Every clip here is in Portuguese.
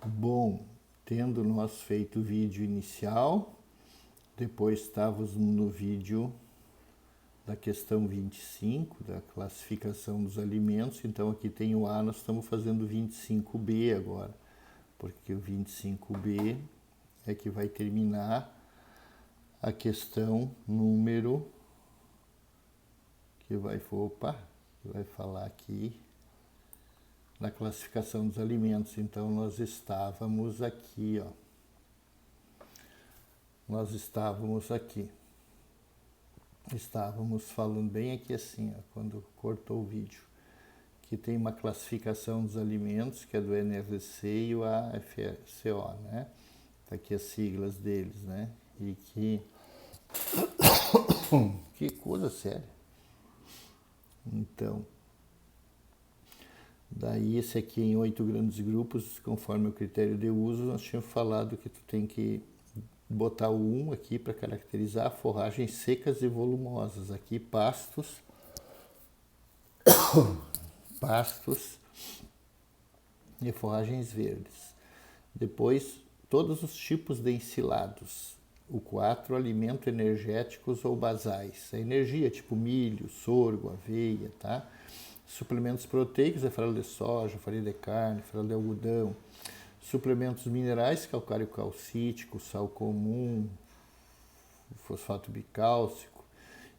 Bom, tendo nós feito o vídeo inicial, depois estávamos no vídeo da questão 25, da classificação dos alimentos. Então aqui tem o A, nós estamos fazendo 25B agora, porque o 25B é que vai terminar a questão número que vai falar aqui da classificação dos alimentos. Então nós estávamos aqui, ó. Estávamos falando bem aqui assim, ó, quando cortou o vídeo, que tem uma classificação dos alimentos, que é do NRC e o AFCO, né? Tá aqui as siglas deles, né? E que coisa séria. Então, daí esse aqui em 8 grandes grupos, conforme o critério de uso, nós tínhamos falado que tu tem que botar o 1 aqui para caracterizar forragens secas e volumosas. Aqui pastos e forragens verdes. Depois, todos os tipos de ensilados. O 4, alimentos energéticos ou basais. A energia, tipo milho, sorgo, aveia, tá? Suplementos proteicos, é farelo de soja, farinha de carne, farelo de algodão. Suplementos minerais, calcário calcítico, sal comum, fosfato bicálcico.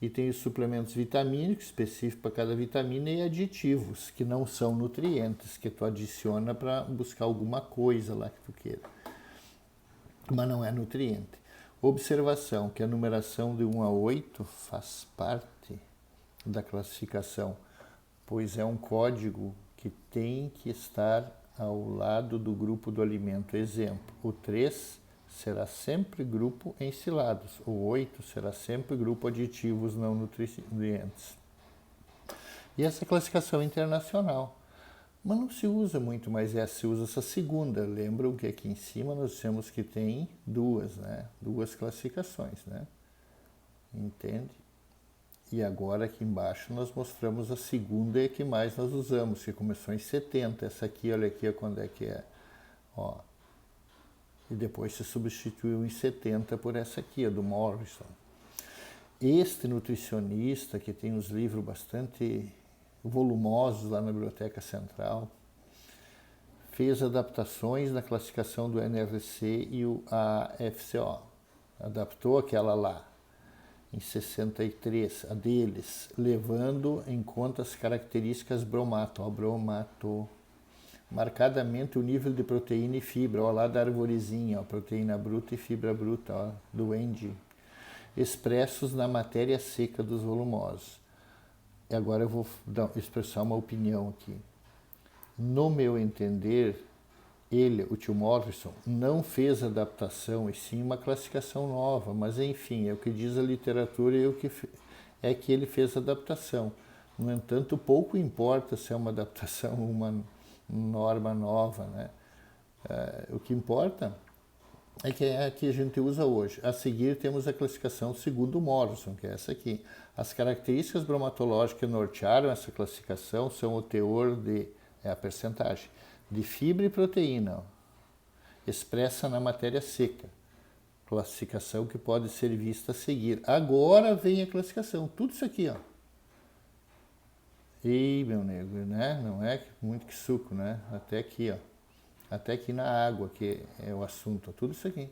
E tem os suplementos vitamínicos, específicos para cada vitamina, e aditivos, que não são nutrientes, que tu adiciona para buscar alguma coisa lá que tu queira. Mas não é nutriente. Observação, que a numeração de 1 a 8 faz parte da classificação, pois é um código que tem que estar ao lado do grupo do alimento. Exemplo, o 3 será sempre grupo ensilados, o 8 será sempre grupo aditivos não nutrientes. E essa classificação internacional, mas não se usa muito mais essa, se usa essa segunda. Lembram que aqui em cima nós temos que tem duas, né? Duas classificações, né? Entende? E agora aqui embaixo nós mostramos a segunda e a que mais nós usamos, que começou em 70. Essa aqui, olha aqui quando é que é. Ó. E depois se substituiu em 70 por essa aqui, a do Morrison. Este nutricionista, que tem uns livros bastante volumosos lá na Biblioteca Central, fez adaptações na classificação do NRC e o AFCO. Adaptou aquela lá em 63, a deles, levando em conta as características bromato, marcadamente o nível de proteína e fibra, ó, lá da arvorezinha, ó, proteína bruta e fibra bruta, ó, do ENDI, expressos na matéria seca dos volumosos. E agora eu vou expressar uma opinião aqui. No meu entender, ele, o tio Morrison, não fez adaptação, e sim uma classificação nova, mas enfim, é o que diz a literatura e é que ele fez adaptação. No entanto, pouco importa se é uma adaptação ou uma norma nova, né? O que importa é a que a gente usa hoje. A seguir temos a classificação segundo Morrison, que é essa aqui. As características bromatológicas que nortearam essa classificação são o teor a percentagem de fibra e proteína, ó, expressa na matéria seca. Classificação que pode ser vista a seguir. Agora vem a classificação. Tudo isso aqui, ó. Ei, meu nego, né? Não é muito que suco, né? Até aqui, ó. Até aqui na água, que é o assunto. Ó. Tudo isso aqui.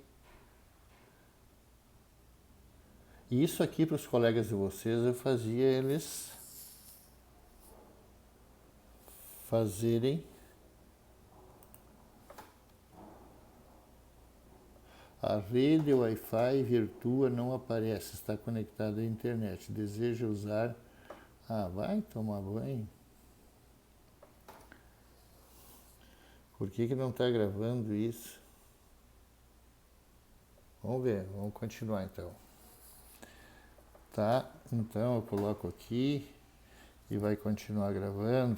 E isso aqui para os colegas de vocês, eu fazia eles fazerem a rede Wi-Fi Virtua não aparece, está conectada à internet. Deseja usar... Ah, vai tomar banho? Por que não está gravando isso? Vamos ver, vamos continuar então. Tá, então eu coloco aqui e vai continuar gravando,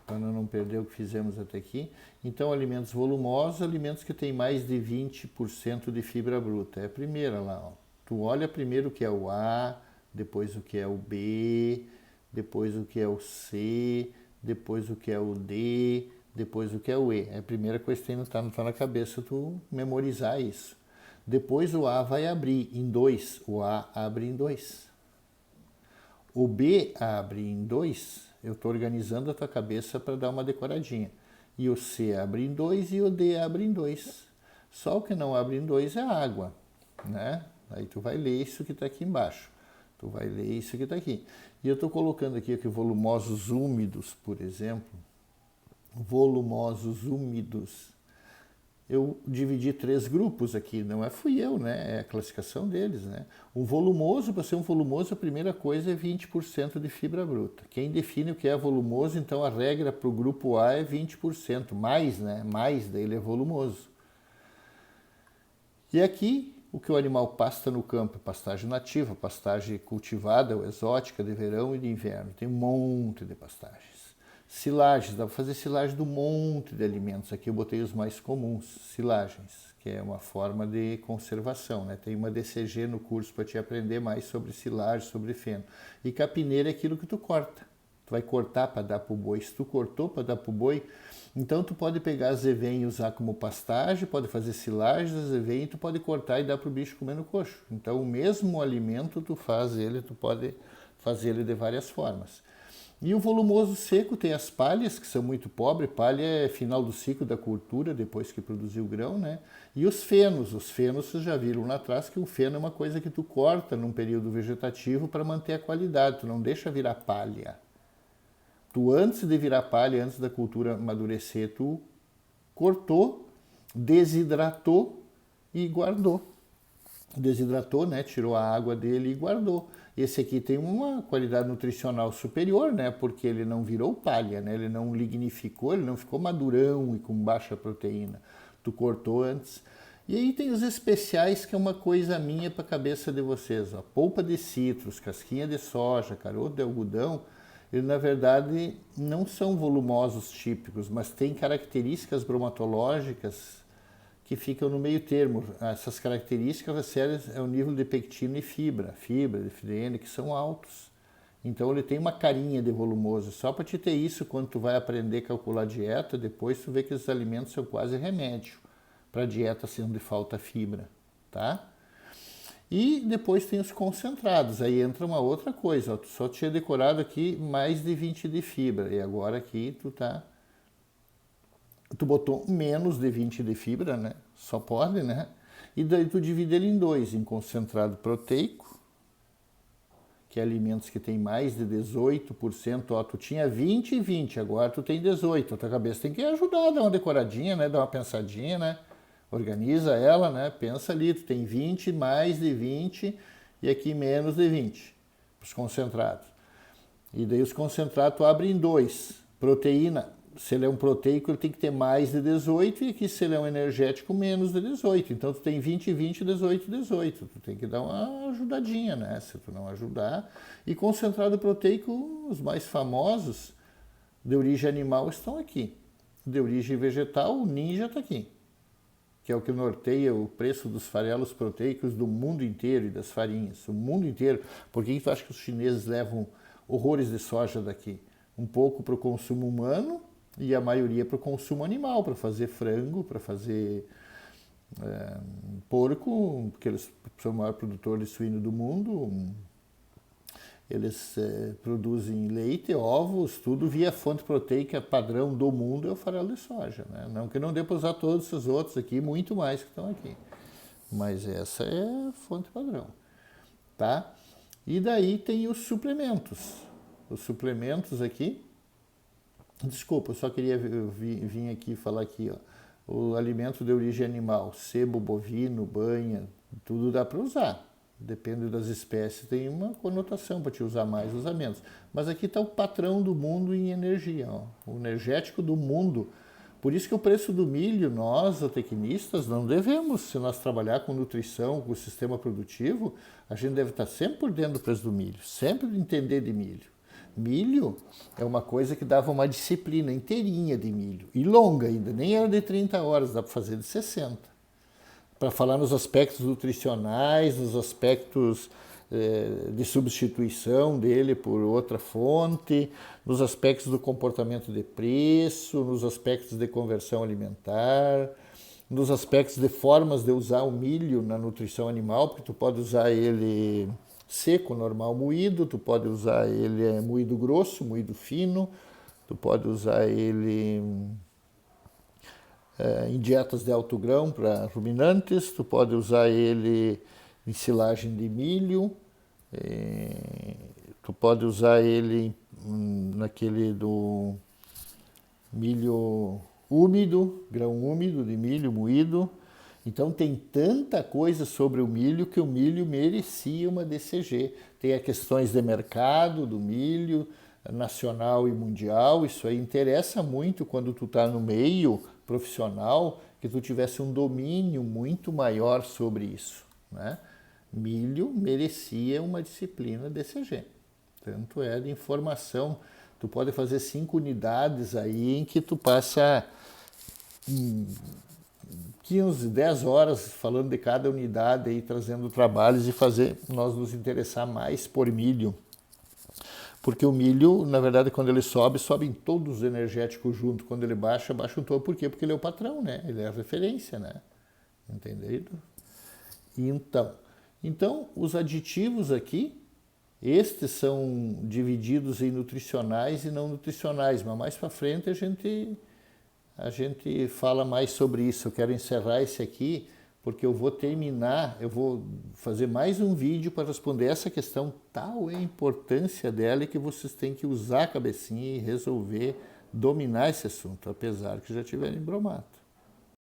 para não perder o que fizemos até aqui. Então, alimentos volumosos, alimentos que têm mais de 20% de fibra bruta. É a primeira lá, ó. Tu olha primeiro o que é o A, depois o que é o B, depois o que é o C, depois o que é o D, Depois o que é o E? É a primeira coisa que tem que estar na cabeça, tu memorizar isso. Depois o A vai abrir em 2. O A abre em 2. O B abre em 2. Eu estou organizando a tua cabeça para dar uma decoradinha. E o C abre em 2 e o D abre em 2. Só o que não abre em 2 é a água, né? Aí tu vai ler isso que está aqui embaixo. Tu vai ler isso que está aqui. E eu estou colocando aqui volumosos úmidos, por exemplo. Volumosos úmidos. Eu dividi 3 grupos aqui, não fui eu, né? É a classificação deles, né? Um volumoso, para ser um volumoso, a primeira coisa é 20% de fibra bruta. Quem define o que é volumoso, então a regra para o grupo A é 20%, mais, né? Mais dele é volumoso. E aqui, o que o animal pasta no campo é pastagem nativa, pastagem cultivada ou exótica de verão e de inverno. Tem um monte de pastagens. Silagens, dá para fazer silagem de um monte de alimentos. Aqui eu botei os mais comuns, silagens, que é uma forma de conservação, né? Tem uma DCG no curso para te aprender mais sobre silagem, sobre feno. E capineira é aquilo que tu corta. Tu vai cortar para dar para o boi. Se tu cortou para dar para o boi, então tu pode pegar azevém e usar como pastagem, pode fazer silagem de azevém e tu pode cortar e dar para o bicho comer no coxo. Então o mesmo alimento tu pode fazer ele de várias formas. E o volumoso seco tem as palhas, que são muito pobres. Palha é final do ciclo da cultura, depois que produziu o grão, né? E os fenos vocês já viram lá atrás que o feno é uma coisa que tu corta num período vegetativo para manter a qualidade, tu não deixa virar palha. Tu antes de virar palha, antes da cultura amadurecer, tu cortou, desidratou e guardou. Desidratou, né? Tirou a água dele e guardou. Esse aqui tem uma qualidade nutricional superior, né? Porque ele não virou palha, né? Ele não lignificou, ele não ficou madurão e com baixa proteína. Tu cortou antes. E aí tem os especiais, que é uma coisa minha para a cabeça de vocês. Ó. Polpa de citros, casquinha de soja, caroço de algodão, eles na verdade não são volumosos típicos, mas têm características bromatológicas que ficam no meio termo. Essas características sérias é o nível de pectina e fibra, de FDN, que são altos. Então ele tem uma carinha de volumoso. Só para te ter isso, quando tu vai aprender a calcular dieta, depois tu vê que esses alimentos são quase remédio para dieta onde falta fibra, tá? E depois tem os concentrados, aí entra uma outra coisa, ó, tu só tinha decorado aqui mais de 20 de fibra, e agora aqui tu botou menos de 20 de fibra, né? Só pode, né? E daí tu divide ele em 2, em concentrado proteico, que é alimentos que tem mais de 18%, ó, tu tinha 20 e 20, agora tu tem 18, a tua cabeça tem que ajudar, dar uma decoradinha, né? Dar uma pensadinha, né? Organiza ela, né? Pensa ali, tu tem 20, mais de 20 e aqui menos de 20, os concentrados. E daí os concentrados tu abre em 2, proteína. Se ele é um proteico, ele tem que ter mais de 18, e aqui se ele é um energético, menos de 18. Então tu tem 20, 20, 18, 18. Tu tem que dar uma ajudadinha, né? Se tu não ajudar. E concentrado proteico, os mais famosos de origem animal estão aqui. De origem vegetal, o Ninja está aqui, que é o que norteia o preço dos farelos proteicos do mundo inteiro e das farinhas. O mundo inteiro. Por que tu acha que os chineses levam horrores de soja daqui? Um pouco para o consumo humano, e a maioria para o consumo animal, para fazer frango, para fazer porco, porque eles são o maior produtor de suíno do mundo. Eles produzem leite, ovos, tudo via fonte proteica padrão do mundo é o farelo de soja. Né? Não que não dê para usar todos esses outros aqui, muito mais que estão aqui. Mas essa é a fonte padrão. Tá? E daí tem os suplementos. Os suplementos aqui. Desculpa, eu só queria vir aqui falar aqui, ó. O alimento de origem animal, sebo, bovino, banha, tudo dá para usar. Depende das espécies, tem uma conotação para te usar mais, usar menos. Mas aqui está o patrão do mundo em energia, ó. O energético do mundo. Por isso que o preço do milho, nós, zootecnistas, não devemos, se nós trabalhar com nutrição, com o sistema produtivo, a gente deve estar sempre por dentro do preço do milho, sempre entender de milho. Milho é uma coisa que dava uma disciplina inteirinha de milho, e longa ainda, nem era de 30 horas, dá para fazer de 60. Para falar nos aspectos nutricionais, nos aspectos de substituição dele por outra fonte, nos aspectos do comportamento de preço, nos aspectos de conversão alimentar, nos aspectos de formas de usar o milho na nutrição animal, porque tu pode usar ele seco, normal, moído, tu pode usar ele moído grosso, moído fino, tu pode usar ele em dietas de alto grão para ruminantes, tu pode usar ele em silagem de milho, tu pode usar ele naquele do milho úmido, grão úmido de milho moído. Então tem tanta coisa sobre o milho que o milho merecia uma DCG. Tem as questões de mercado do milho, nacional e mundial. Isso aí interessa muito quando tu está no meio profissional, que tu tivesse um domínio muito maior sobre isso, né? Milho merecia uma disciplina DCG. Tanto é de informação. Tu pode fazer 5 unidades aí em que tu passa 15, 10 horas falando de cada unidade aí, trazendo trabalhos e fazer nós nos interessar mais por milho. Porque o milho, na verdade, quando ele sobe, sobem todos os energéticos junto. Quando ele baixa, baixa um todo. Por quê? Porque ele é o patrão, né? Ele é a referência, né? Entendido? Então, os aditivos aqui, estes são divididos em nutricionais e não nutricionais, mas mais para frente a gente fala mais sobre isso. Eu quero encerrar esse aqui, porque eu vou fazer mais um vídeo para responder essa questão. Tal é a importância dela e que vocês têm que usar a cabecinha e resolver dominar esse assunto, apesar que já tiverem bromato.